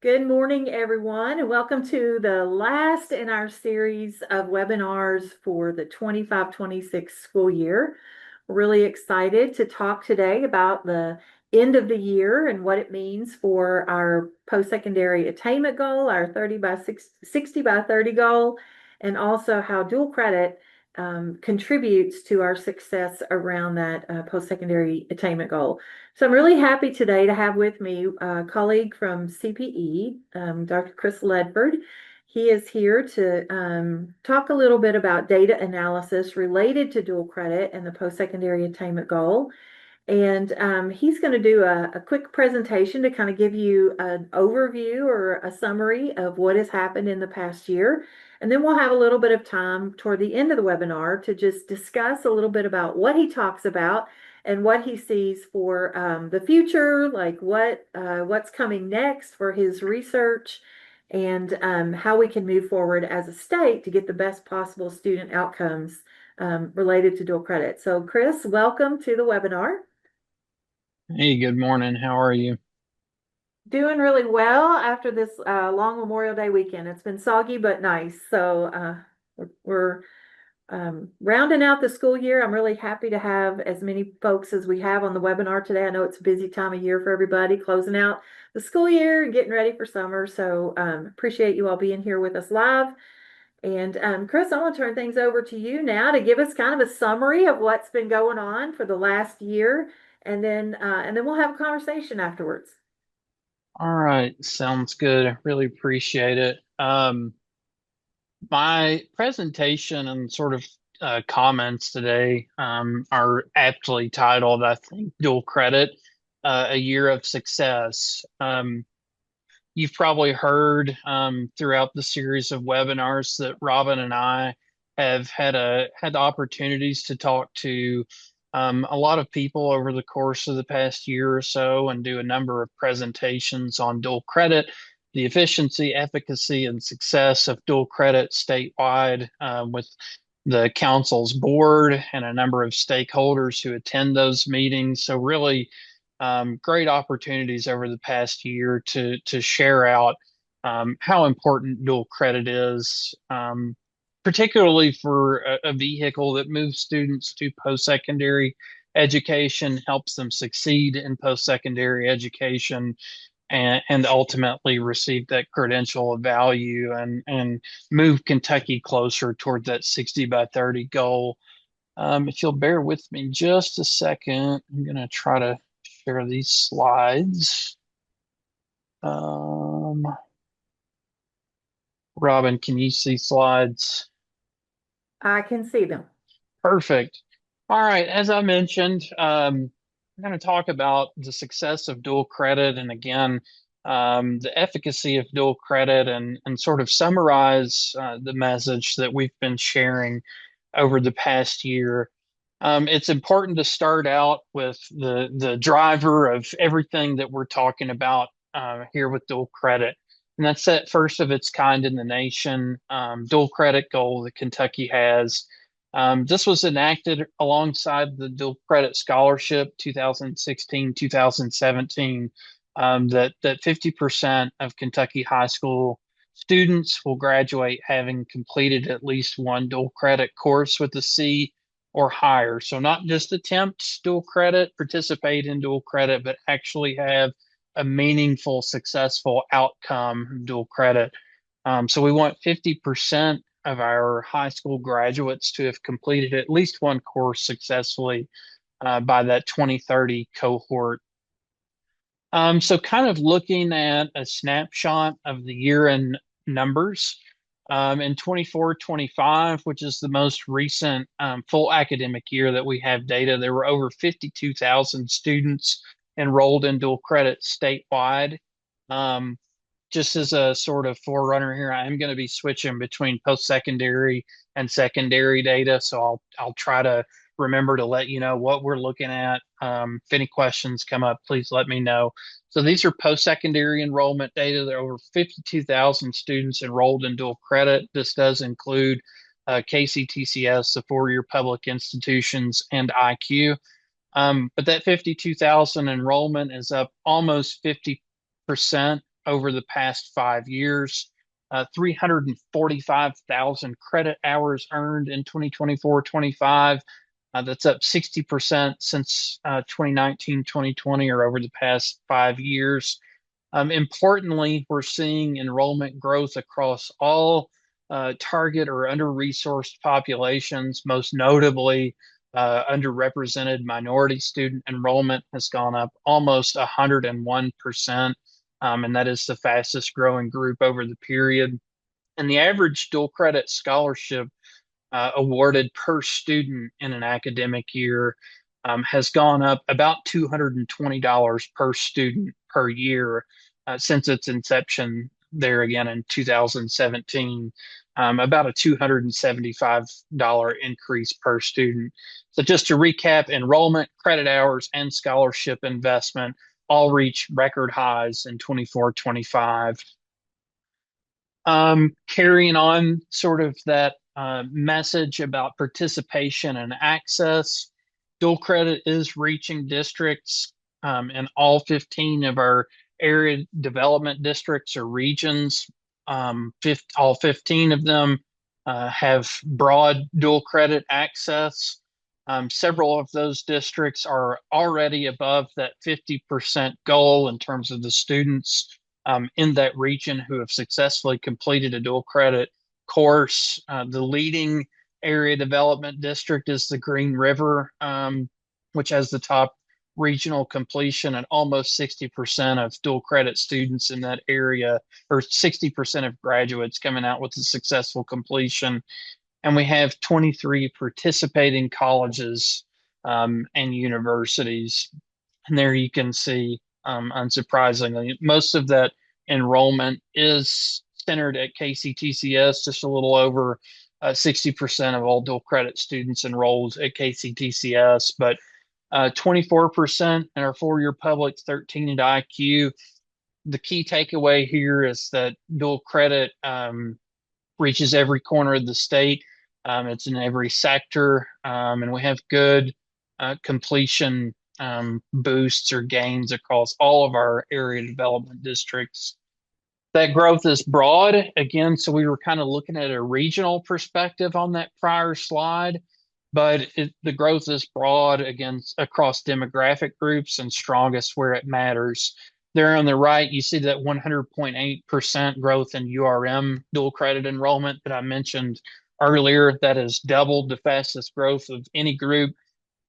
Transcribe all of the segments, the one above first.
Good morning, everyone, and welcome to the last in our series of webinars for the 25-26 school year. We're really excited to talk today about the end of the year and what it means for our post-secondary attainment goal, our 60 by 30 goal, and also how dual credit contributes to our success around that post-secondary attainment goal. So I'm really happy today to have with me a colleague from CPE, Dr. Chris Ledford. He is here to talk a little bit about data analysis related to dual credit and the post-secondary attainment goal. And he's going to do a quick presentation to kind of give you an overview or a summary of what has happened in the past year. And then we'll have a little bit of time toward the end of the webinar to just discuss a little bit about what he talks about and what he sees for the future, like what's coming next for his research, and how we can move forward as a state to get the best possible student outcomes related to dual credit. So Chris, welcome to the webinar. Hey, good morning. How are you? Doing really well after this long Memorial Day weekend. It's been soggy but nice. So we're rounding out the school year. I'm really happy to have as many folks as we have on the webinar today. I know it's a busy time of year for everybody, closing out the school year and getting ready for summer. So appreciate you all being here with us live. And Chris, I want to turn things over to you now to give us kind of a summary of what's been going on for the last year, and then we'll have a conversation afterwards. All right, sounds good. I really appreciate it. My presentation and sort of comments today are aptly titled, I think, Dual Credit, a Year of Success. You've probably heard throughout the series of webinars that Robin and I have had the opportunities to talk to a lot of people over the course of the past year or so and do a number of presentations on dual credit, the efficiency, efficacy, and success of dual credit statewide with the council's board and a number of stakeholders who attend those meetings. So really great opportunities over the past year to share out how important dual credit is, particularly for a vehicle that moves students to post-secondary education, helps them succeed in post-secondary education, and ultimately receive that credential of value and move Kentucky closer toward that 60 by 30 goal. If you'll bear with me just a second, I'm going to try to share these slides. Um, Robin, can you see slides? I can see them. Perfect. All right. As I mentioned, I'm going to talk about the success of dual credit and again, the efficacy of dual credit and sort of summarize the message that we've been sharing over the past year. It's important to start out with the driver of everything that we're talking about here with dual credit. And that's that first of its kind in the nation dual credit goal that Kentucky has. This was enacted alongside the dual credit scholarship 2016, 2017, that 50% of Kentucky high school students will graduate having completed at least one dual credit course with a C or higher. So not just attempt dual credit, participate in dual credit, but actually have a meaningful, successful outcome dual credit. So we want 50% of our high school graduates to have completed at least one course successfully by that 2030 cohort. So kind of looking at a snapshot of the year in numbers, in 24-25, which is the most recent full academic year that we have data, there were over 52,000 students enrolled in dual credit statewide. Um, just as a sort of forerunner here, I am going to be switching between post-secondary and secondary data, so I'll try to remember to let you know what we're looking at. If any questions come up, please let me know. So these are post-secondary enrollment data. There are over 52,000 students enrolled in dual credit. This does include KCTCS, the four-year public institutions, and IQ. But that 52,000 enrollment is up almost 50% over the past 5 years. 345,000 credit hours earned in 2024-25. That's up 60% since 2019, 2020, or over the past 5 years. Importantly, we're seeing enrollment growth across all target or under-resourced populations. Most notably, underrepresented minority student enrollment has gone up almost 101%, and that is the fastest growing group over the period. And the average dual credit scholarship awarded per student in an academic year has gone up about $220 per student per year since its inception there again in 2017. About a $275 increase per student. So just to recap, enrollment, credit hours, and scholarship investment all reach record highs in 24-25. Carrying on sort of that message about participation and access, dual credit is reaching districts in all 15 of our area development districts or regions. All 15 of them have broad dual credit access. Several of those districts are already above that 50% goal in terms of the students in that region who have successfully completed a dual credit course. The leading area development district is the Green River, which has the top regional completion and almost 60% of dual credit students in that area, or 60% of graduates coming out with a successful completion. And we have 23 participating colleges and universities. And there you can see, unsurprisingly, most of that enrollment is centered at KCTCS. Just a little over 60% of all dual credit students enrolled at KCTCS, but 24% in our four-year public, 13 at IQ. The key takeaway here is that dual credit reaches every corner of the state. It's in every sector, and we have good completion boosts or gains across all of our area development districts. That growth is broad again, so we were kind of looking at a regional perspective on that prior slide, but the growth is broad again across demographic groups and strongest where it matters. There on the right, you see that 100.8% growth in URM dual credit enrollment that I mentioned earlier. That has doubled the fastest growth of any group.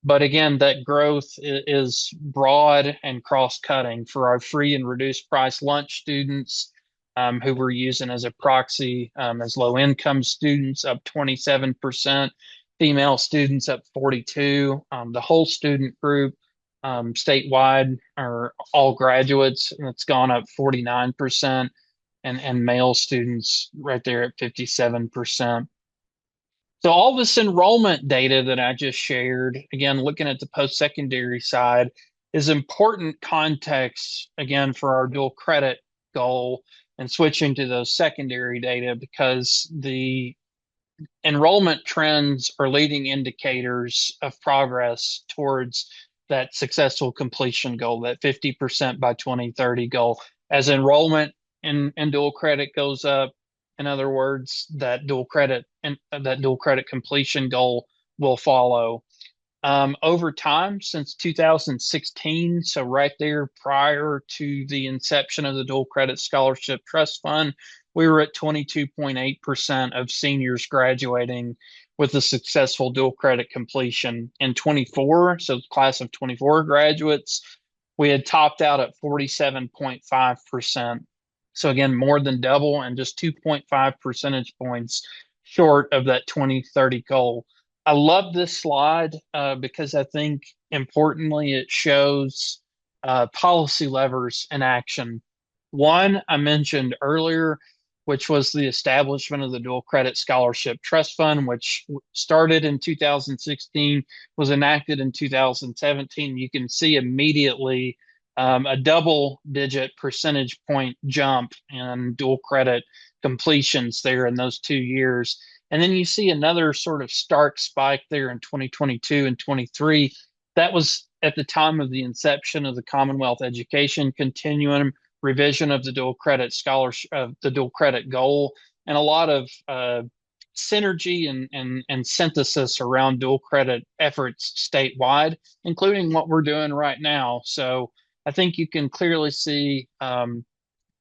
But again, that growth is broad and cross-cutting for our free and reduced price lunch students who we're using as a proxy as low-income students, up 27%, female students up 42%, the whole student group statewide are all graduates, and it's gone up 49%, and male students right there at 57%. So all this enrollment data that I just shared, again, looking at the post-secondary side, is important context, again, for our dual credit goal and switching to those secondary data because the enrollment trends are leading indicators of progress towards that successful completion goal, that 50% by 2030 goal. As enrollment in dual credit goes up, in other words, that dual credit completion goal will follow. Over time, since 2016, so right there prior to the inception of the Dual Credit Scholarship Trust Fund, we were at 22.8% of seniors graduating with a successful dual credit completion. In 24, so the class of 24 graduates, we had topped out at 47.5%. So again, more than double and just 2.5 percentage points short of that 2030 goal. I love this slide because I think importantly it shows policy levers in action. One I mentioned earlier, which was the establishment of the Dual Credit Scholarship Trust Fund, which started in 2016, was enacted in 2017. You can see immediately a double-digit percentage point jump in dual credit completions there in those 2 years. And then you see another sort of stark spike there in 2022 and 23. That was at the time of the inception of the Commonwealth Education Continuum, revision of the dual credit scholarship, the dual credit goal, and a lot of synergy and synthesis around dual credit efforts statewide, including what we're doing right now. So I think you can clearly see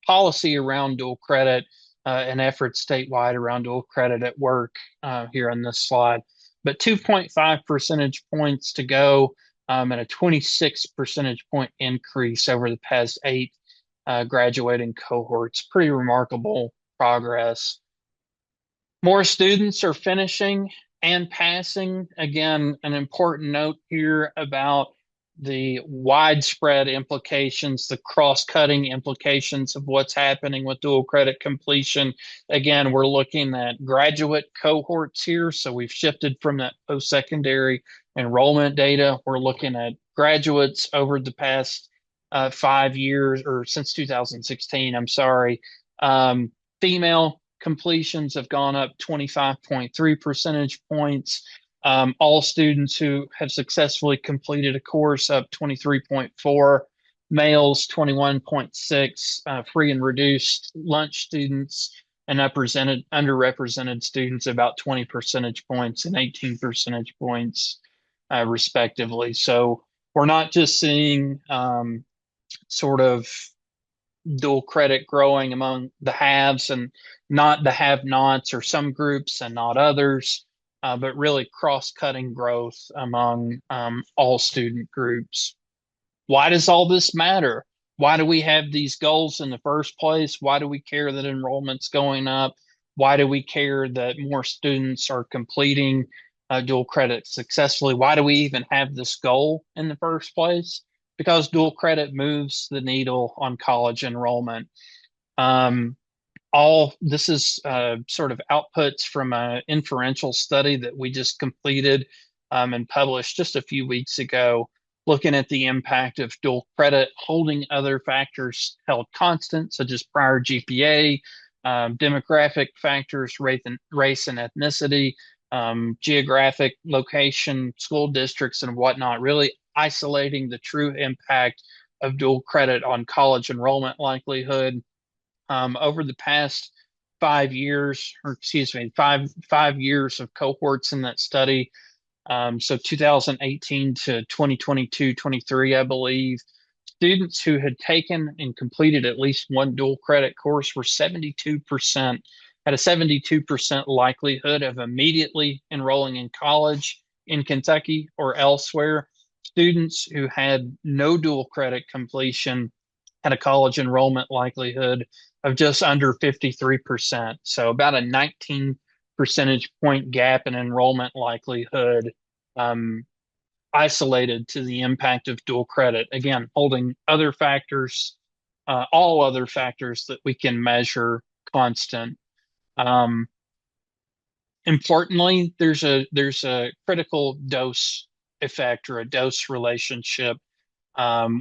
policy around dual credit and efforts statewide around dual credit at work here on this slide. But 2.5 percentage points to go and a 26 percentage point increase over the past 8 graduating cohorts. Pretty remarkable progress. More students are finishing and passing. Again, an important note here about the widespread implications, the cross-cutting implications of what's happening with dual credit completion. Again, we're looking at graduate cohorts here. So we've shifted from that post-secondary enrollment data. We're looking at graduates over the past 5 years, or since 2016, I'm sorry. Female completions have gone up 25.3 percentage points. All students who have successfully completed a course up 23.4, males 21.6, free and reduced lunch students and underrepresented students about 20 percentage points and 18 percentage points respectively. So we're not just seeing sort of dual credit growing among the haves and not the have-nots, or some groups and not others, but really cross-cutting growth among all student groups. Why does all this matter? Why do we have these goals in the first place? Why do we care that enrollment's going up? Why do we care that more students are completing dual credit successfully? Why do we even have this goal in the first place? Because dual credit moves the needle on college enrollment. All this is sort of outputs from an inferential study that we just completed and published just a few weeks ago, looking at the impact of dual credit holding other factors held constant, such as prior GPA, demographic factors, race and ethnicity, geographic location, school districts, and whatnot, really isolating the true impact of dual credit on college enrollment likelihood. Over the past 5 years, or excuse me, five years of cohorts in that study, so 2018 to 2022, 23, I believe, students who had taken and completed at least one dual credit course were 72%, had a 72% likelihood of immediately enrolling in college in Kentucky or elsewhere. Students who had no dual credit completion had a college enrollment likelihood of just under 53%. So about a 19 percentage point gap in enrollment likelihood, isolated to the impact of dual credit. Again, holding other factors, all other factors that we can measure constant. Importantly, there's a critical dose effect, or a dose relationship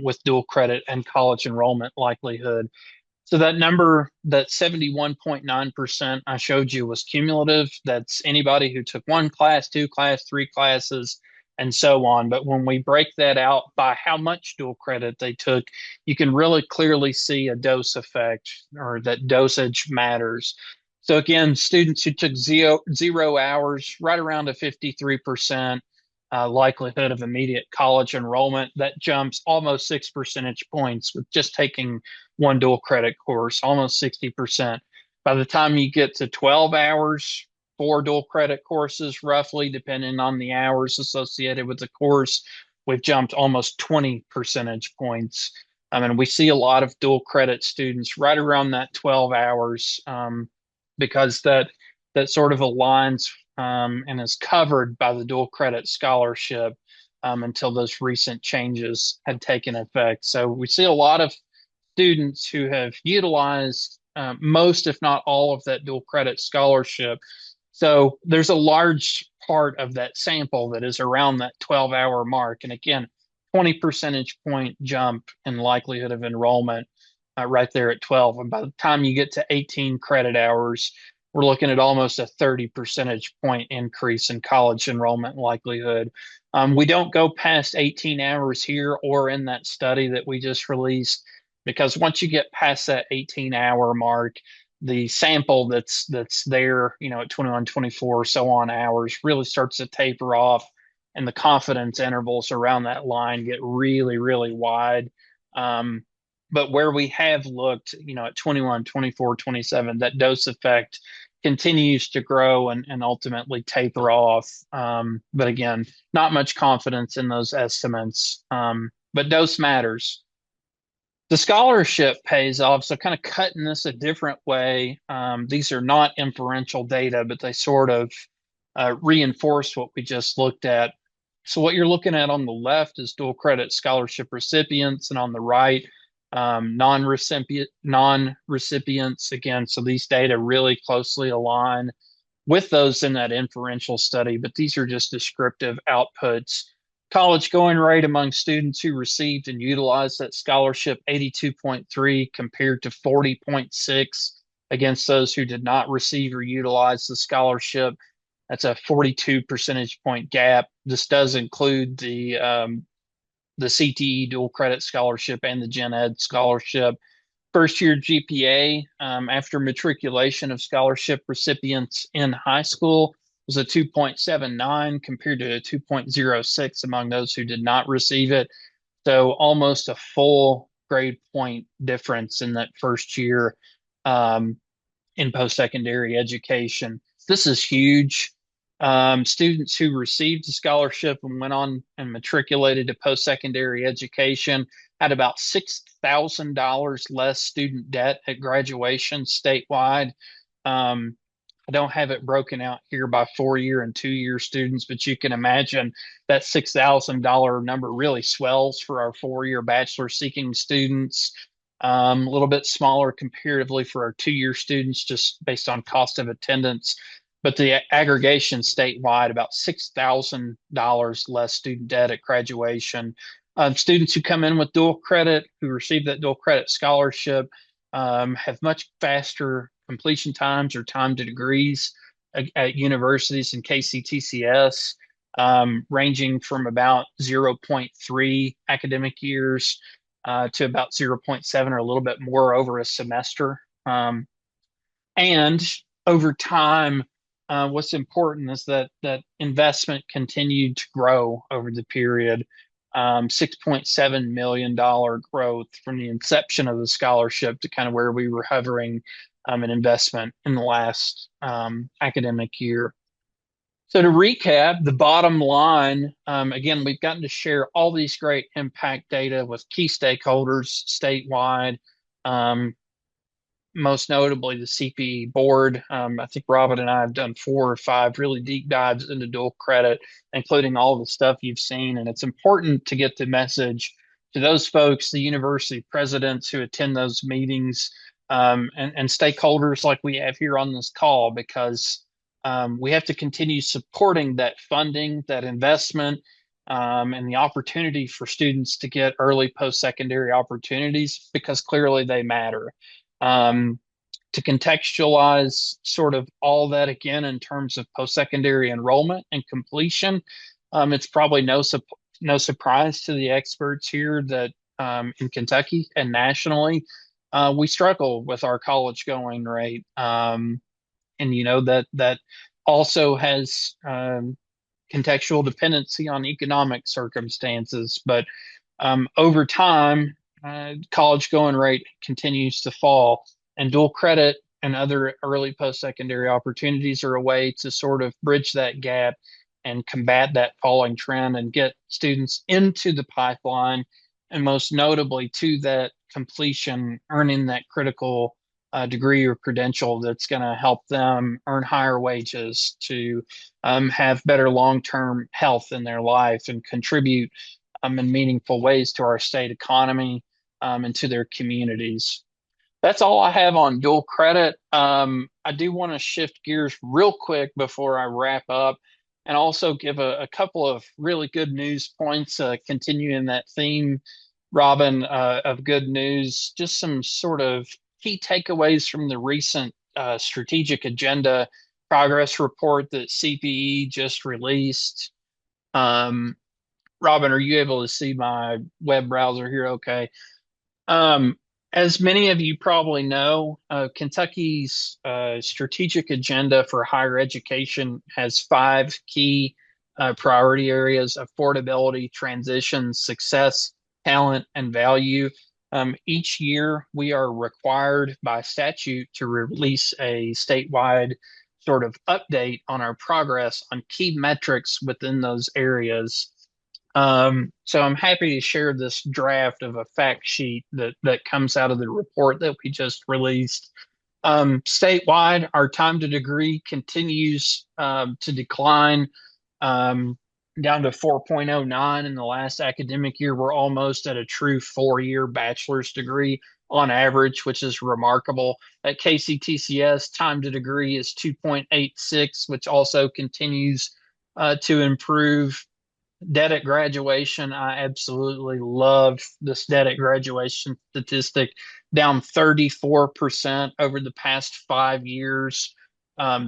with dual credit and college enrollment likelihood. So that number, that 71.9% I showed you, was cumulative. That's anybody who took one class, two class, three classes, and so on. But when we break that out by how much dual credit they took, you can really clearly see a dose effect, or that dosage matters. So again, students who took 0 hours, right around a 53% likelihood of immediate college enrollment. That jumps almost 6 percentage points with just taking one dual credit course, almost 60%. By the time you get to 12 hours, 4 dual credit courses, roughly, depending on the hours associated with the course, we've jumped almost 20 percentage points. And we see a lot of dual credit students right around that 12 hours, because that sort of aligns and is covered by the dual credit scholarship until those recent changes had taken effect. So we see a lot of students who have utilized most, if not all, of that dual credit scholarship. So there's a large part of that sample that is around that 12-hour mark. And again, 20 percentage point jump in likelihood of enrollment right there at 12. And by the time you get to 18 credit hours, we're looking at almost a 30 percentage point increase in college enrollment likelihood. We don't go past 18 hours here or in that study that we just released. because once you get past that 18-hour mark, the sample that's there, at 21, 24, so on hours really starts to taper off, and the confidence intervals around that line get really, really wide. Um, but where we have looked, at 21, 24, 27, that dose effect continues to grow and ultimately taper off. But again, not much confidence in those estimates. But dose matters. The scholarship pays off. So, kind of cutting this a different way. These are not inferential data, but they sort of reinforce what we just looked at. So, what you're looking at on the left is dual credit scholarship recipients, and on the right, non-recipients. Again, so these data really closely align with those in that inferential study, but these are just descriptive outputs. College going rate among students who received and utilized that scholarship, 82.3 compared to 40.6 against those who did not receive or utilize the scholarship. That's a 42 percentage point gap. This does include the CTE dual credit scholarship and the Gen Ed scholarship. First year GPA after matriculation of scholarship recipients in high school was a 2.79 compared to a 2.06 among those who did not receive it. So almost a full grade point difference in that first year um, in post-secondary education. This is huge. Students who received a scholarship and went on and matriculated to post-secondary education had about $6,000 less student debt at graduation statewide. I don't have it broken out here by 4-year and 2-year students, but you can imagine that $6,000 number really swells for our 4-year bachelor seeking students. A little bit smaller comparatively for our 2-year students, just based on cost of attendance. But the aggregation statewide, about $6,000 less student debt at graduation. Students who come in with dual credit, who receive that dual credit scholarship, have much faster completion times or time to degrees at universities and KCTCS, ranging from about 0.3 academic years to about 0.7 or a little bit more over a semester. And over time, what's important is that investment continued to grow over the period. $6.7 million growth from the inception of the scholarship to kind of where we were hovering in investment in the last academic year. So to recap, the bottom line, again, we've gotten to share all these great impact data with key stakeholders statewide. Most notably the CPE board. I think Robin and I have done 4 or 5 really deep dives into dual credit, including all the stuff you've seen. And it's important to get the message to those folks, the university presidents who attend those meetings, and stakeholders like we have here on this call, because we have to continue supporting that funding, that investment, and the opportunity for students to get early post-secondary opportunities, because clearly they matter. Um, to contextualize sort of all that again in terms of post-secondary enrollment and completion, it's probably no surprise to the experts here that in Kentucky and nationally, we struggle with our college going rate. And that also has contextual dependency on economic circumstances. But over time, college going rate continues to fall, and dual credit and other early post-secondary opportunities are a way to sort of bridge that gap and combat that falling trend and get students into the pipeline, and most notably to that completion, earning that critical degree or credential that's going to help them earn higher wages, to have better long-term health in their life, and contribute in meaningful ways to our state economy and to their communities. That's all I have on dual credit. I do want to shift gears real quick before I wrap up, and also give a couple of really good news points, continuing that theme, Robin, of good news. Just some sort of key takeaways from the recent strategic agenda progress report that CPE just released. Robin, are you able to see my web browser here? Okay. As many of you probably know, Kentucky's strategic agenda for higher education has five key priority areas: affordability, transition, success, talent, and value. Each year, we are required by statute to release a statewide sort of update on our progress on key metrics within those areas. So I'm happy to share this draft of a fact sheet that comes out of the report that we just released. Statewide, our time to degree continues to decline, um, down to 4.09 in the last academic year. We're almost at a true 4-year bachelor's degree on average, which is remarkable. At KCTCS, time to degree is 2.86, which also continues to improve. Debt at graduation, I absolutely love this debt at graduation statistic, down 34% over the past 5 years.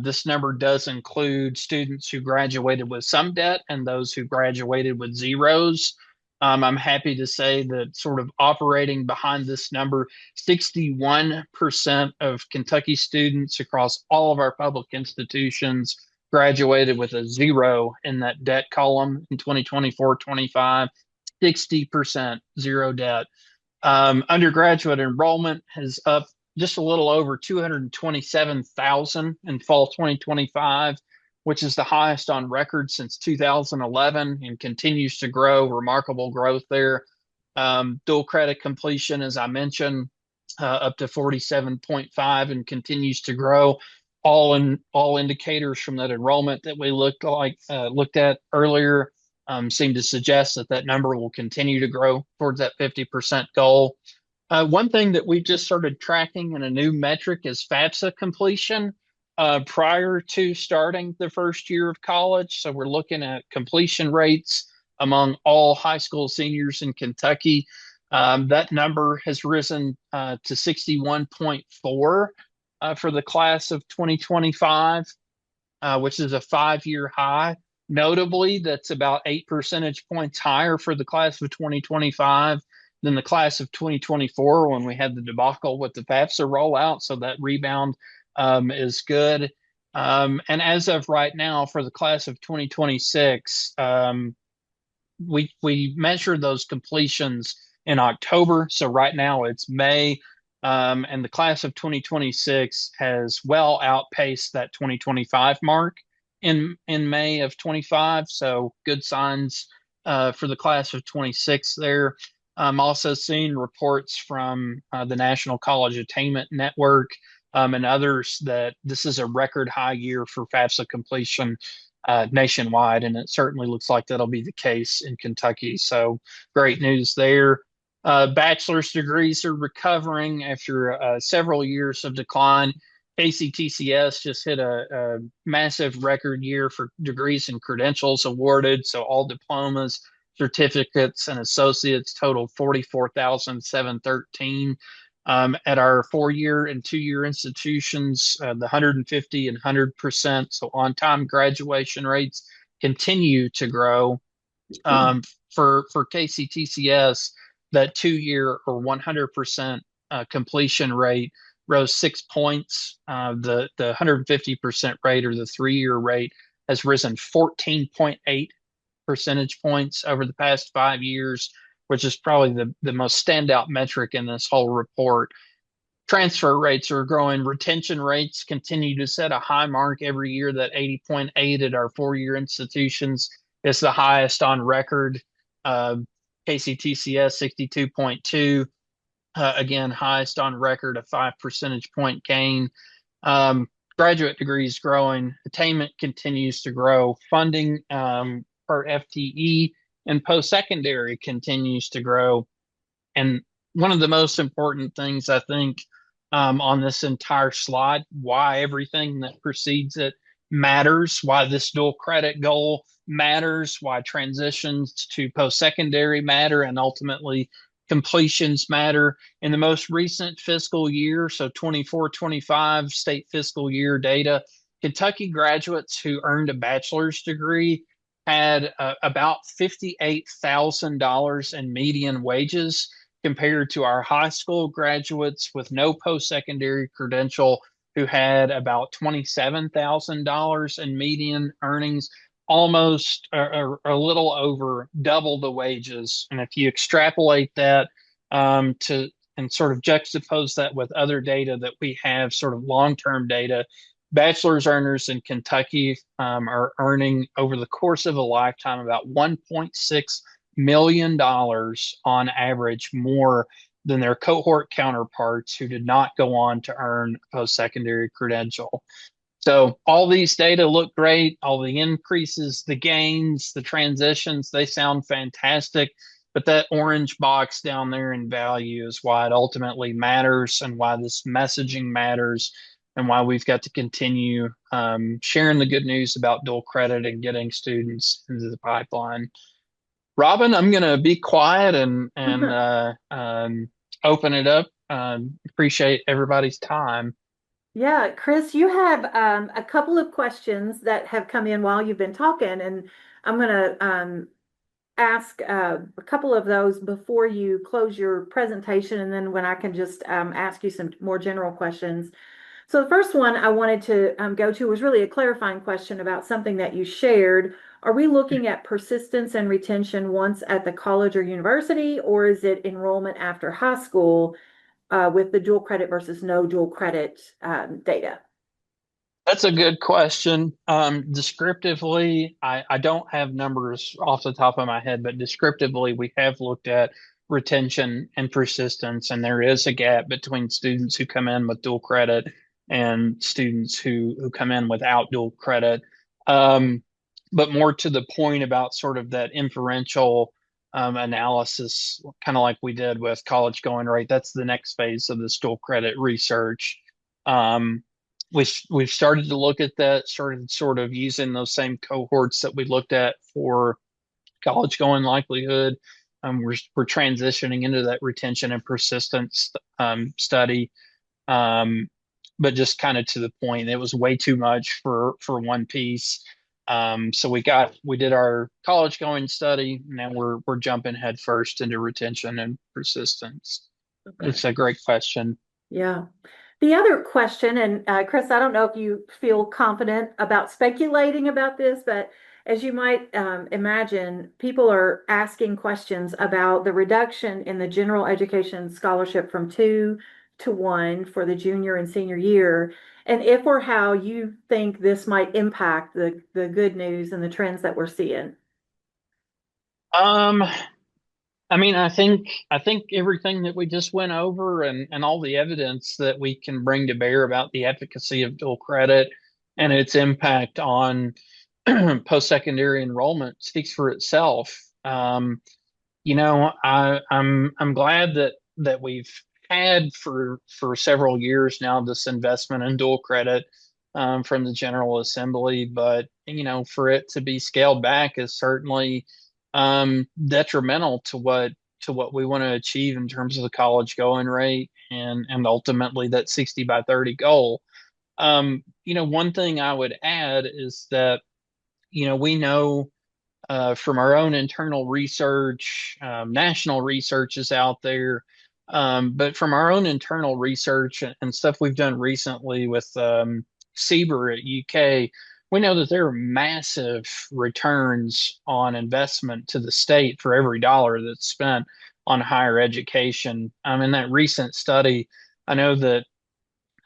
This number does include students who graduated with some debt and those who graduated with zeros. I'm happy to say that, sort of operating behind this number, 61% of Kentucky students across all of our public institutions graduated with a zero in that debt column in 2024-25, 60% zero debt. Undergraduate enrollment is up just a little over 227,000 in fall 2025, which is the highest on record since 2011 and continues to grow. Remarkable growth there. Dual credit completion, as I mentioned, up to 47.5 and continues to grow. All indicators from that enrollment that we looked at earlier seem to suggest that that number will continue to grow towards that 50% goal. One thing that we just started tracking in a new metric is FAFSA completion prior to starting the first year of college. So we're looking at completion rates among all high school seniors in Kentucky. That number has risen to 61.4 for the class of 2025, which is a 5-year high. Notably, that's about 8 percentage points higher for the class of 2025 than the class of 2024 when we had the debacle with the FAFSA rollout. So that rebound is good. And as of right now, for the class of 2026, we measure those completions in October. So right now it's May. And the class of 2026 has well outpaced that 2025 mark in May of 25. So good signs for the class of 26 there. I'm also seeing reports from the National College Attainment Network and others that this is a record high year for FAFSA completion nationwide, and it certainly looks like that'll be the case in Kentucky. So great news there. Bachelor's degrees are recovering after several years of decline. KCTCS just hit a massive record year for degrees and credentials awarded. So all diplomas, certificates, and associates totaled 44,713. At our 4-year and 2-year institutions, the 150 and 100%, so on-time graduation rates continue to grow. For KCTCS, that 2-year or 100% completion rate rose 6 points. The 150% rate, or the 3-year rate, has risen 14.8 percentage points over the past 5 years, which is probably the most standout metric in this whole report. Transfer rates are growing. Retention rates continue to set a high mark every year. That 80.8 at our 4-year institutions is the highest on record. KCTCS 62.2, again, highest on record, a 5 percentage point gain. Graduate degrees growing. Attainment continues to grow. Funding per FTE and post-secondary continues to grow. And one of the most important things, I think, on this entire slide, why everything that precedes it matters, why this dual credit goal matters, why transitions to post-secondary matter, and ultimately completions matter. In the most recent fiscal year, so 24-25 state fiscal year data, Kentucky graduates who earned a bachelor's degree had about $58,000 in median wages. compared to our high school graduates with no post-secondary credential who had about $27,000 in median earnings, almost a little over double the wages. And if you extrapolate that to and sort of juxtapose that with other data that we have, sort of long-term data, bachelor's earners in Kentucky are earning over the course of a lifetime about $1.6 million on average more than their cohort counterparts who did not go on to earn a post-secondary credential. So all these data look great. All the increases, the gains, the transitions, they sound fantastic. But that orange box down there in value is why it ultimately matters and why this messaging matters and why we've got to continue sharing the good news about dual credit and getting students into the pipeline. Robin, I'm going to be quiet and open it up. Appreciate everybody's time. Yeah, Chris, you have a couple of questions that have come in while you've been talking, and I'm going to ask a couple of those before you close your presentation, and then when I can just ask you some more general questions. So the first one I wanted to go to was really a clarifying question about something that you shared. Are we looking at persistence and retention once at the college or university, or is it enrollment after high school with the dual credit versus no dual credit data? That's a good question. Descriptively, I don't have numbers off the top of my head, but descriptively, we have looked at retention and persistence, and there is a gap between students who come in with dual credit and students who come in without dual credit. Um, but more to the point about sort of that inferential analysis, kind of like we did with college going rate. That's the next phase of this dual credit research. Um, we've started to look at that, started sort of using those same cohorts that we looked at for college going likelihood. We're transitioning into that retention and persistence study, but just kind of to the point, it was way too much for one piece. So we did our college going study. Now we're jumping head first into retention and persistence. Okay. It's a great question. Yeah. The other question, and Chris, I don't know if you feel confident about speculating about this, but as you might imagine, people are asking questions about the reduction in the general education scholarship from 2 to 1 for the junior and senior year, and if or how you think this might impact the good news and the trends that we're seeing. Um, I mean, I think everything that we just went over and all the evidence that we can bring to bear about the efficacy of dual credit and its impact on post-secondary enrollment speaks for itself. I'm glad that we've had for several years now this investment in dual credit from the General Assembly, but for it to be scaled back is certainly detrimental to what we want to achieve in terms of the college going rate and ultimately that 60 by 30 goal. One thing I would add is that we know from our own internal research, national research is out there, but from our own internal research and stuff we've done recently with CBER at UK, we know that there are massive returns on investment to the state for every dollar that's spent on higher education. In that recent study, I know that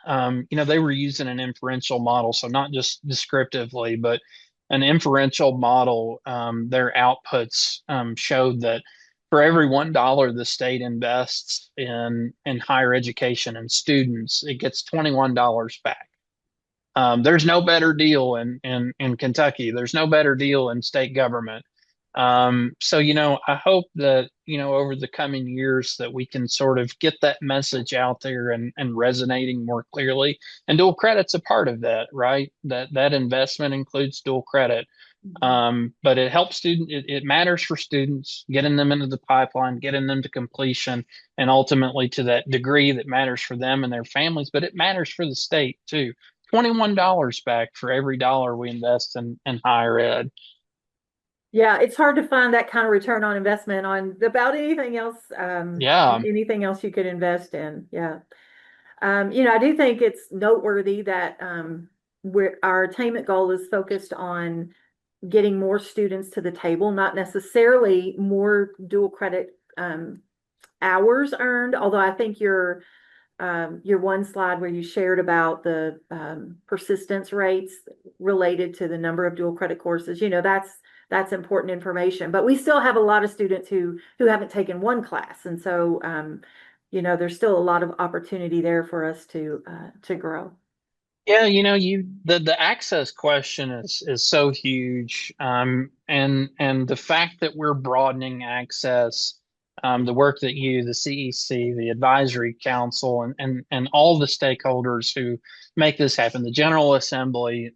they were using an inferential model, so not just descriptively, but an inferential model. Their outputs showed that for every $1 the state invests in higher education and students, it gets $21 back. There's no better deal in Kentucky. There's no better deal in state government. So, I hope that, over the coming years that we can sort of get that message out there and resonating more clearly. And dual credit's a part of that, right? That investment includes dual credit. But it helps it matters for students, getting them into the pipeline, getting them to completion, and ultimately to that degree that matters for them and their families, but it matters for the state too. $21 back for every dollar we invest in higher ed. Yeah, it's hard to find that kind of return on investment on about anything else, Yeah. anything else you could invest in. Yeah. I do think it's noteworthy that our attainment goal is focused on getting more students to the table, not necessarily more dual credit hours earned. Although I think your one slide where you shared about the persistence rates related to the number of dual credit courses, that's important information. But we still have a lot of students who haven't taken one class, and so there's still a lot of opportunity there for us to grow. Yeah, the access question is so huge. And the fact that we're broadening access, the work that the CEC, the advisory council, and all the stakeholders who make this happen, the General Assembly,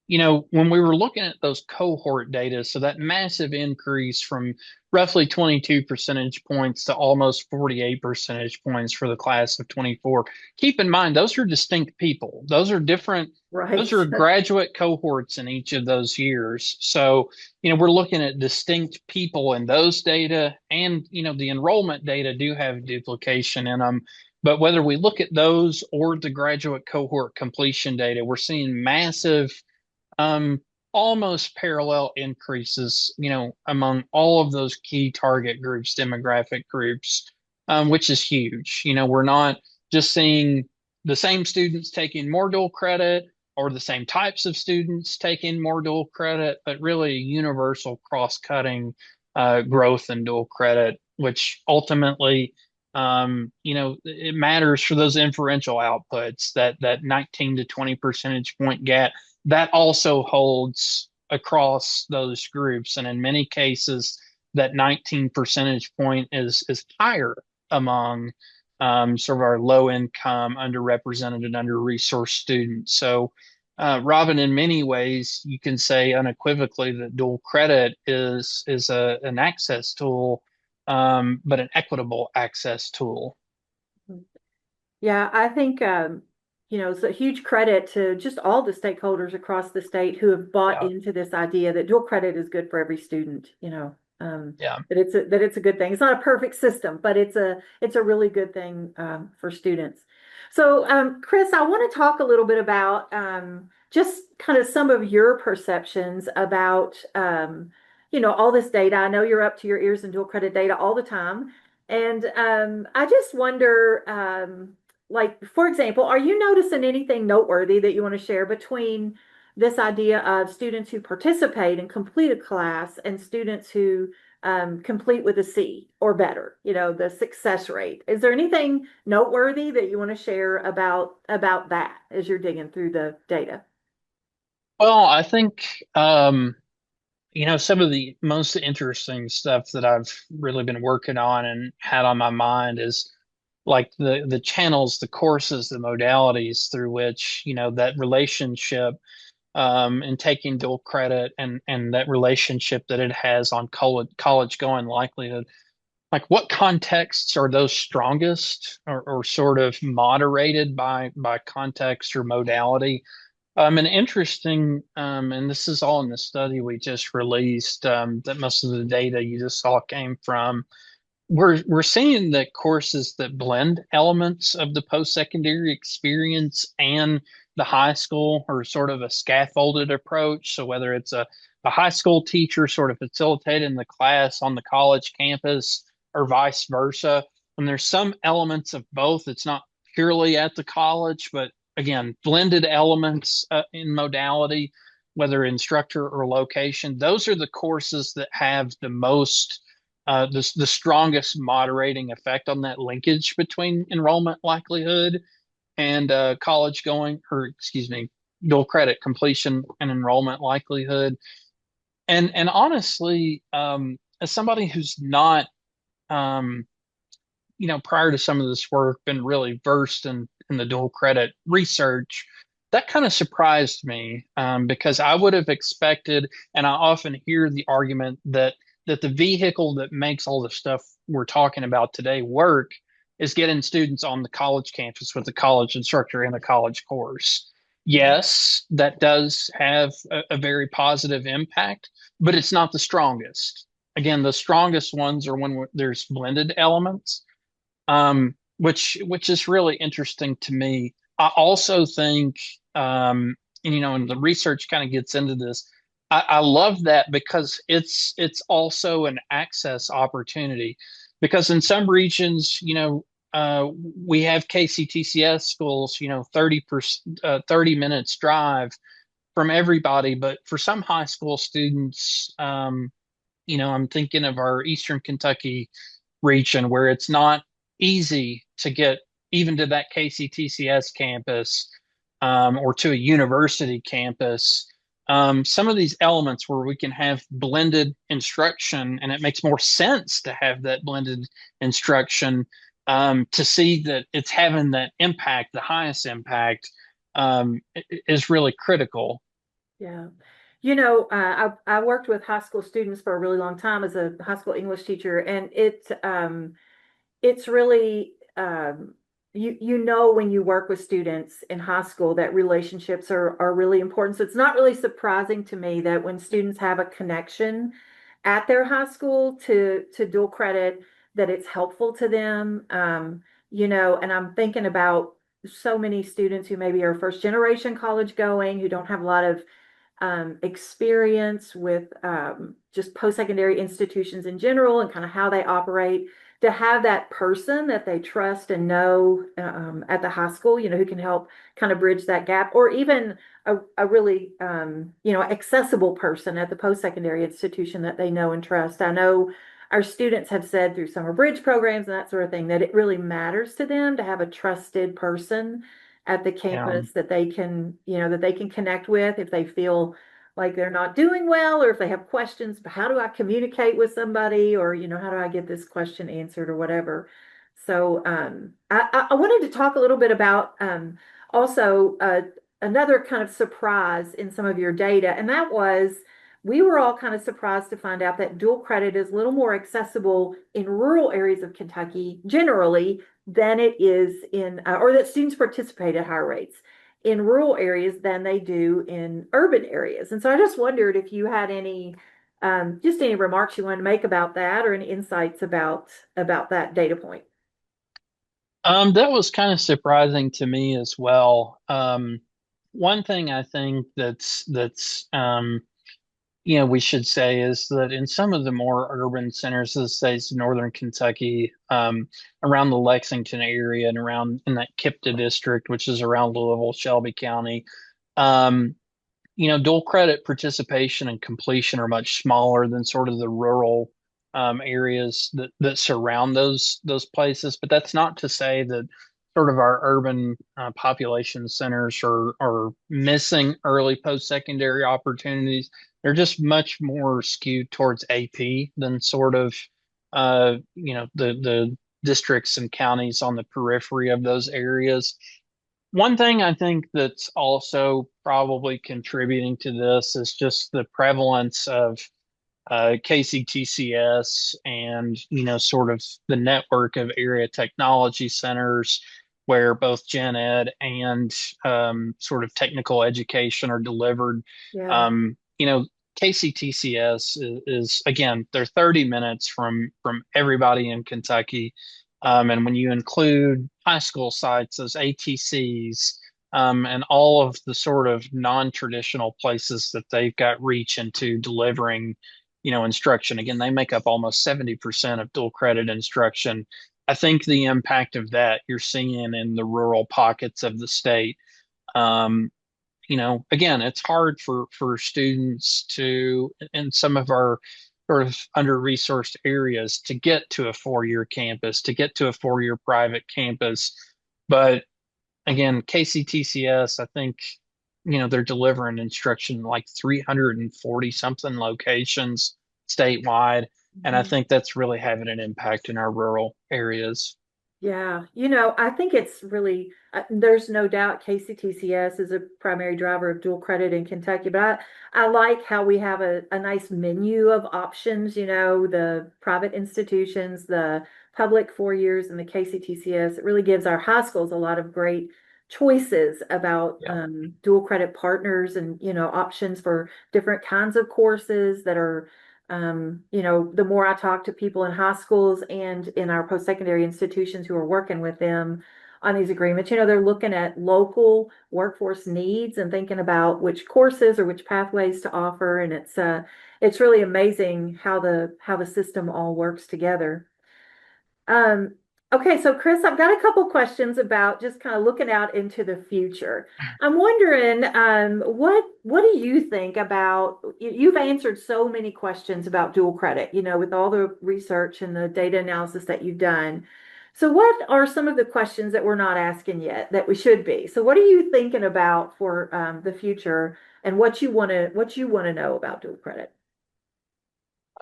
when we were looking at those cohort data, so that massive increase from roughly 22 percentage points to almost 48 percentage points for the class of 24, keep in mind, those are distinct people. Those are different, those Right. are graduate cohorts in each of those years. So, we're looking at distinct people in those data, and, the enrollment data do have duplication in them. But whether we look at those or the graduate cohort completion data, we're seeing massive um, almost parallel increases, among all of those key target groups, demographic groups, which is huge. We're not just seeing the same students taking more dual credit or the same types of students taking more dual credit, but really universal cross-cutting growth in dual credit, which ultimately it matters for those inferential outputs, that 19 to 20 percentage point gap that also holds across those groups. And in many cases, that 19 percentage point is higher among sort of our low income, underrepresented, and under resourced students. So, Robin, in many ways, you can say unequivocally that dual credit is an access tool, but an equitable access tool. Yeah, I think it's a huge credit to just all the stakeholders across the state who have bought Yeah, into this idea that dual credit is good for every student, yeah. that it's a good thing. It's not a perfect system, but it's a really good thing for students. So, Chris, I want to talk a little bit about just kind of some of your perceptions about all this data. I know you're up to your ears in dual credit data all the time. And I just wonder, like, for example, are you noticing anything noteworthy that you want to share between this idea of students who participate and complete a class and students who complete with a C or better, the success rate? Is there anything noteworthy that you want to share about that as you're digging through the data? Well, I think some of the most interesting stuff that I've really been working on and had on my mind is like the channels, the courses, the modalities through which, that relationship and taking dual credit and that relationship that it has on college going likelihood. Like what contexts are those strongest or sort of moderated by context or modality? An interesting, and this is all in the study we just released, that most of the data you just saw came from. We're seeing that courses that blend elements of the post-secondary experience and the high school or sort of a scaffolded approach. So whether it's a high school teacher sort of facilitating the class on the college campus or vice versa, and there's some elements of both. It's not purely at the college, but again, blended elements in modality, whether instructor or location. Those are the courses that have the most the strongest moderating effect on that linkage between enrollment likelihood and college going, or excuse me, dual credit completion and enrollment likelihood. And honestly, as somebody who's not, um, prior to some of this work, been really versed in the dual credit research, that kind of surprised me because I would have expected, and I often hear the argument that the vehicle that makes all the stuff we're talking about today work is getting students on the college campus with a college instructor in a college course. Mhm. Yes, that does have a very positive impact, but it's not the strongest. Again, the strongest ones are when there's blended elements, which is really interesting to me. I also think, and, and the research kind of gets into this. I love that because it's also an access opportunity, because in some regions, we have KCTCS schools, 30 minutes drive from everybody, but for some high school students, I'm thinking of our Eastern Kentucky region where it's not easy to get even to that KCTCS campus, or to a university campus. Some of these elements where we can have blended instruction, and it makes more sense to have that blended instruction, to see that it's having that impact, the highest impact, is really critical. Yeah. I worked with high school students for a really long time as a high school English teacher, and it's really when you work with students in high school that relationships are really important. So it's not really surprising to me that when students have a connection at their high school to dual credit, that it's helpful to them. And I'm thinking about so many students who maybe are first generation college going, who don't have a lot of experience with just post-secondary institutions in general and kind of how they operate, to have that person that they trust and know at the high school, who can help kind of bridge that gap, or even a really, accessible person at the post-secondary institution that they know and trust. I know our students have said through summer bridge programs and that sort of thing that it really matters to them to have a trusted person at the Yeah. campus that they can connect with if they feel like they're not doing well, or if they have questions, how do I communicate with somebody, or how do I get this question answered, or whatever. So I wanted to talk a little bit about also another kind of surprise in some of your data, and that was we were all kind of surprised to find out that dual credit is a little more accessible in rural areas of Kentucky generally than it is or that students participate at higher rates in rural areas than they do in urban areas. And so I just wondered if you had just any remarks you wanted to make about that, or any insights about that data point. That was kind of surprising to me as well. One thing I think that's we should say is that in some of the more urban centers of the states of northern Kentucky, around the Lexington area and around in that KIPTA district, which is around Louisville, Shelby County, um, dual credit participation and completion are much smaller than sort of the rural areas that surround those places. But that's not to say that sort of our urban population centers are missing early post-secondary opportunities. They're just much more skewed towards AP than sort of the districts and counties on the periphery of those areas. One thing I think that's also probably contributing to this is just the prevalence of KCTCS and, sort of the network of area technology centers where both gen ed and sort of technical education are delivered. Yeah. KCTCS is again, they're 30 minutes from everybody in Kentucky. And when you include high school sites, those ATCs, and all of the sort of non-traditional places that they've got reach into delivering, instruction. Again, they make up almost 70% of dual credit instruction. I think the impact of that you're seeing in the rural pockets of the state. Um, again, it's hard for students to, in some of our sort of under-resourced areas, to get to a four-year campus, to get to a four-year private campus. But again, KCTCS, I think, they're delivering instruction in like 340 something locations statewide. And I Mhm. think that's really having an impact in our rural areas. Yeah, I think it's really, there's no doubt KCTCS is a primary driver of dual credit in Kentucky, but I like how we have a nice menu of options, the private institutions, the public 4 years, and the KCTCS. It really gives our high schools a lot of great choices about Yeah. dual credit partners and options for different kinds of courses that are the more I talk to people in high schools and in our post-secondary institutions who are working with them on these agreements, they're looking at local workforce needs and thinking about which courses or which pathways to offer. And it's really amazing how the system all works together. Um, okay, so Chris, I've got a couple questions about just kind of looking out into the future. I'm wondering, what do you think about, you've answered so many questions about dual credit, with all the research and the data analysis that you've done. So what are some of the questions that we're not asking yet that we should be? So what are you thinking about for the future and what you want to know about dual credit?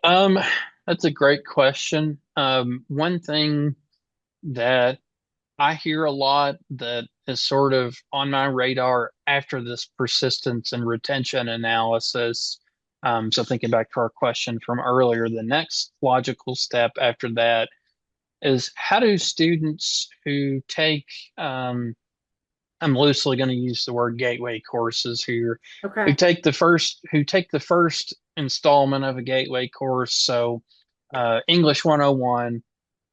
Um, that's a great question. One thing that I hear a lot that is sort of on my radar after this persistence and retention analysis. So thinking back to our question from earlier, the next logical step after that is how do students who take, I'm loosely going to use the word gateway courses here, Okay. who take the first installment of a gateway course, so English 101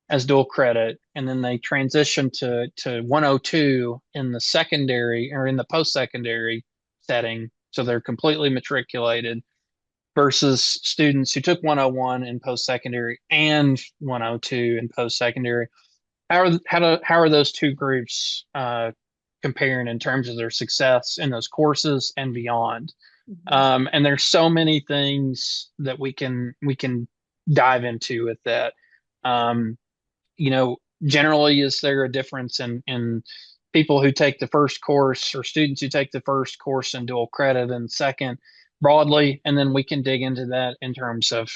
as dual credit, and then they transition to 102 in the secondary or in the post-secondary setting, so they're completely matriculated versus students who took 101 in post-secondary and 102 in post-secondary. How are those two groups comparing in terms of their success in those courses and beyond? Mhm. And there's so many things that we can dive into with that. Um, Generally, is there a difference in people who take the first course or students who take the first course in dual credit and second broadly? And then we can dig into that in terms of,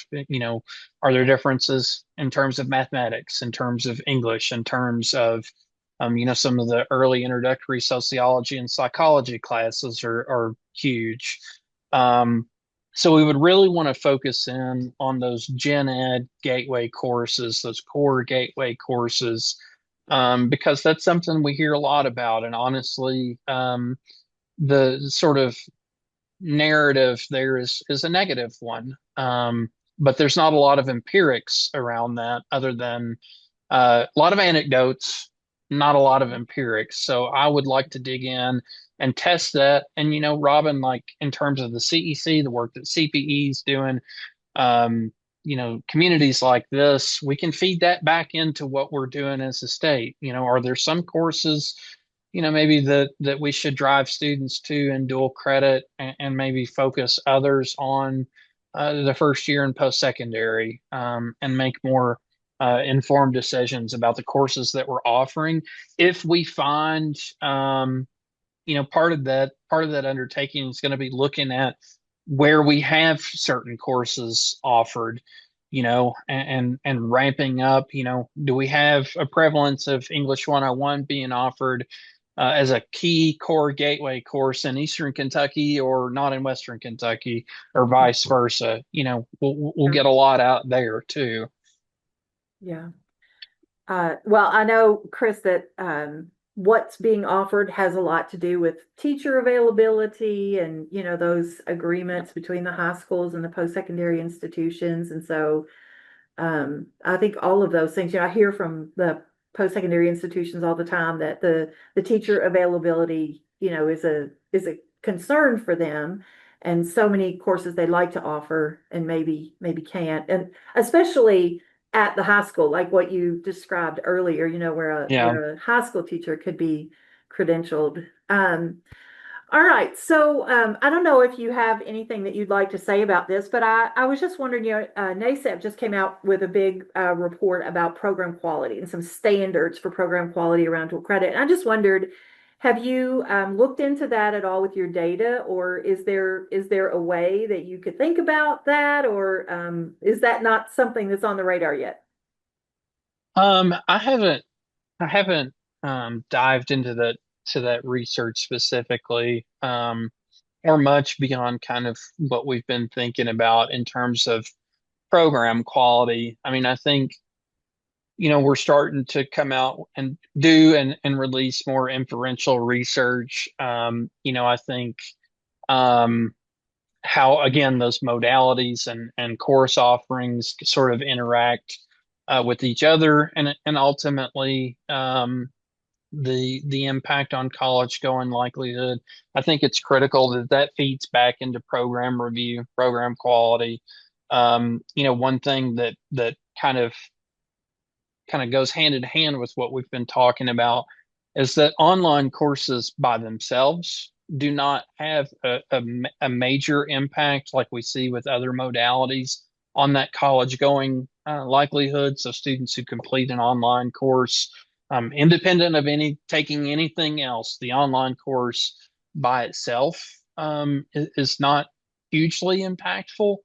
are there differences in terms of mathematics, in terms of English, in terms of, some of the early introductory sociology and psychology classes are huge. Um, so we would really want to focus in on those gen ed gateway courses, those core gateway courses, because that's something we hear a lot about. And honestly, the sort of narrative there is a negative one. But there's not a lot of empirics around that other than a lot of anecdotes, not a lot of empirics. So I would like to dig in and test that. And, Robin, like in terms of the CEC, the work that CPE is doing, um, communities like this, we can feed that back into what we're doing as a state. Are there some courses, maybe that we should drive students to in dual credit and maybe focus others on the first year in post-secondary, and make more informed decisions about the courses that we're offering. If we find, part of that undertaking is going to be looking at where we have certain courses offered, and ramping up. Do we have a prevalence of English 101 being offered as a key core gateway course in Eastern Kentucky or not in Western Kentucky, or vice versa? We'll Yeah. get a lot out there too. Yeah. Well, I know, Chris, that what's being offered has a lot to do with teacher availability and, those agreements between the high schools and the post-secondary institutions. And so I think all of those things, I hear from the post-secondary institutions all the time that the teacher availability, is a concern for them. And so many courses they'd like to offer and maybe can't. And especially at the high school, like what you described earlier, where a Yeah. where a high school teacher could be credentialed. All right. So I don't know if you have anything that you'd like to say about this, but I was just wondering, NASEP just came out with a big report about program quality and some standards for program quality around dual credit. And I just wondered, have you looked into that at all with your data, or is there a way that you could think about that, or is that not something that's on the radar yet? I haven't dived into that research specifically, or much beyond kind of what we've been thinking about in terms of program quality. I mean, I think we're starting to come out and do and release more inferential research. I think um, how, again, those modalities and course offerings sort of interact with each other, and ultimately the impact on college going likelihood. I think it's critical that that feeds back into program review, program quality. One thing that kind of goes hand in hand with what we've been talking about is that online courses by themselves do not have a major impact like we see with other modalities on that college going likelihood. So students who complete an online course, independent of any taking anything else, the online course by itself is not hugely impactful.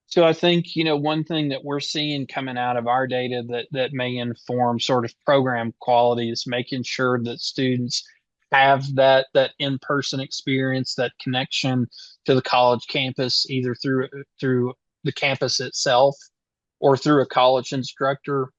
So I think, one thing that we're seeing coming out of our data that may inform sort of program quality is making sure that students have that in-person experience, that connection to the college campus, either through the campus itself or through a college instructor.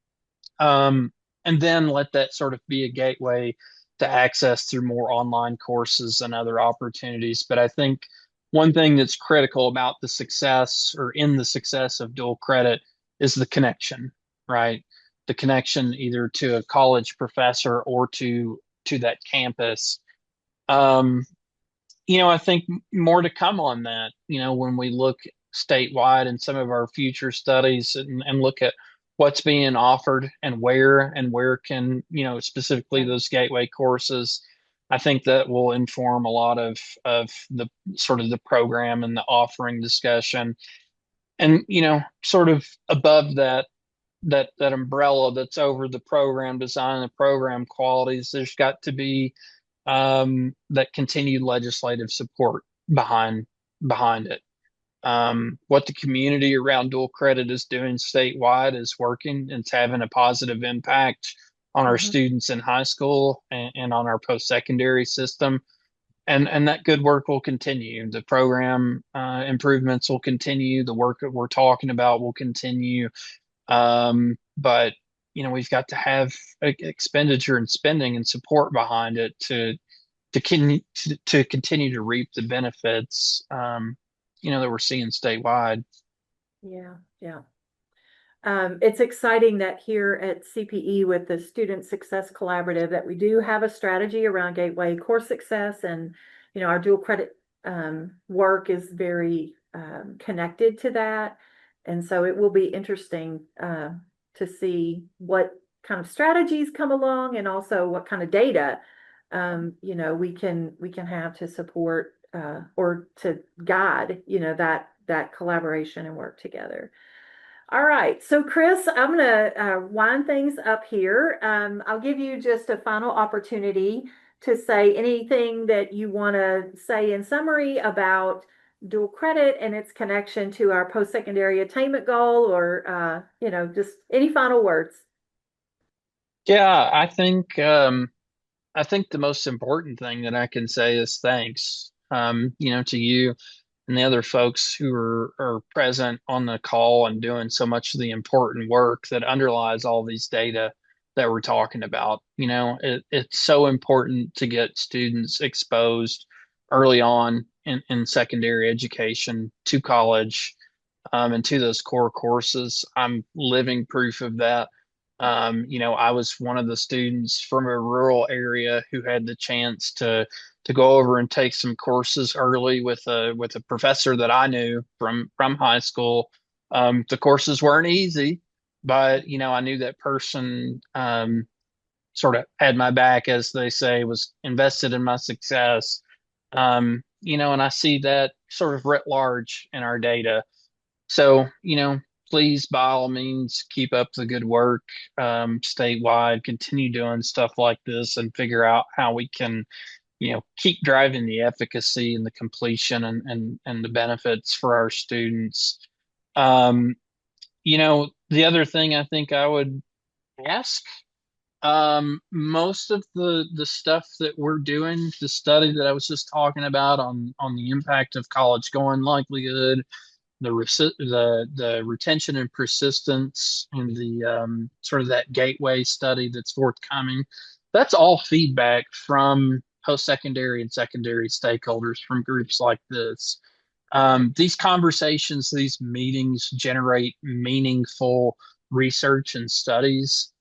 Um, and then let that sort of be a gateway to access through more online courses and other opportunities. But I think one thing that's critical about the success or in the success of dual credit is the connection, right? The connection either to a college professor or to that campus. Um, I think more to come on that, when we look statewide in some of our future studies and look at what's being offered and where can, specifically Yeah. those gateway courses. I think that will inform a lot of the sort of the program and the offering discussion. And, sort of above that umbrella that's over the program design and program qualities, there's got to be that continued legislative support behind behind it. What the community around dual credit is doing statewide is working. It's having a positive impact on our Mhm. students in high school and on our post-secondary system. And that good work will continue. The program improvements will continue. The work that we're talking about will continue. But we've got to have expenditure and spending and support behind it to continue to reap the benefits that we're seeing statewide. Yeah, yeah. It's exciting that here at CPE with the Student Success Collaborative that we do have a strategy around Gateway course success, and our dual credit work is very connected to that, and so it will be interesting to see what kind of strategies come along, and also what kind of data we can have to support or to guide that collaboration and work together. All right, so Chris, I'm gonna wind things up here. I'll give you just a final opportunity to say anything that you want to say in summary about dual credit and its connection to our post-secondary attainment goal, or just any final words. Yeah, I think the most important thing that I can say is thanks. To you and the other folks who are present on the call and doing so much of the important work that underlies all these data that we're talking about. It's so important to get students exposed early on in secondary education to college, and to those core courses. I'm living proof of that. I was one of the students from a rural area who had the chance to go over and take some courses early with a professor that I knew from high school. The courses weren't easy, but I knew that person sort of had my back, as they say, was invested in my success. And I see that sort of writ large in our data. So, please, by all means, keep up the good work statewide, continue doing stuff like this and figure out how we can, keep driving the efficacy and the completion and the benefits for our students. Um, the other thing I think I would ask, most of the stuff that we're doing, the study that I was just talking about on the impact of college going likelihood, the retention and persistence and the sort of that gateway study that's forthcoming. That's all feedback from post-secondary and secondary stakeholders from groups like this. These conversations, these meetings generate meaningful research and studies.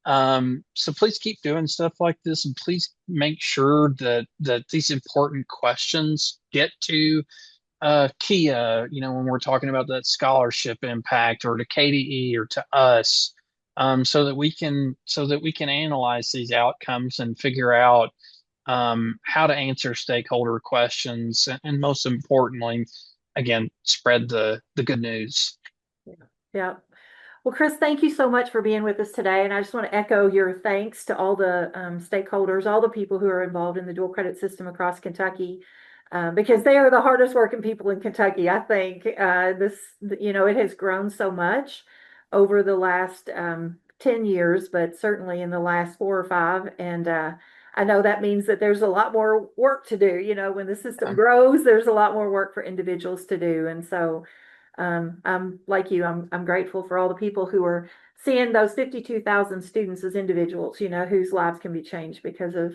So please keep doing stuff like this, and please make sure that these important questions get to Kia, when we're talking about that scholarship impact, or to KDE, or to us, so that we can analyze these outcomes and figure out how to answer stakeholder questions, and most importantly, again, spread the good news. Yeah. Well, Chris, thank you so much for being with us today. And I just want to echo your thanks to all the stakeholders, all the people who are involved in the dual credit system across Kentucky, because they are the hardest working people in Kentucky. I think it has grown so much over the last 10 years, but certainly in the last 4 or 5. And I know that means that there's a lot more work to do. When the system grows, there's a lot more work for individuals to do. And so I'm like you, I'm grateful for all the people who are seeing those 52,000 students as individuals, whose lives can be changed because of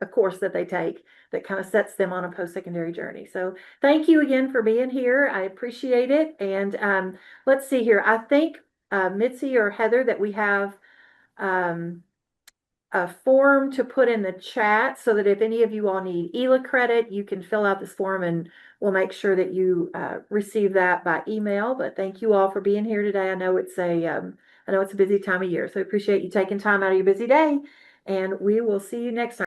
a course that they take that kind of sets them on a post-secondary journey. So thank you again for being here. I appreciate it. And let's see here. I think Mitzi or Heather, that we have a form to put in the chat, so that if any of you all need ELA credit, you can fill out this form and we'll make sure that you receive that by email. But thank you all for being here today. I know it's a busy time of year, so I appreciate you taking time out of your busy day, and we will see you next time.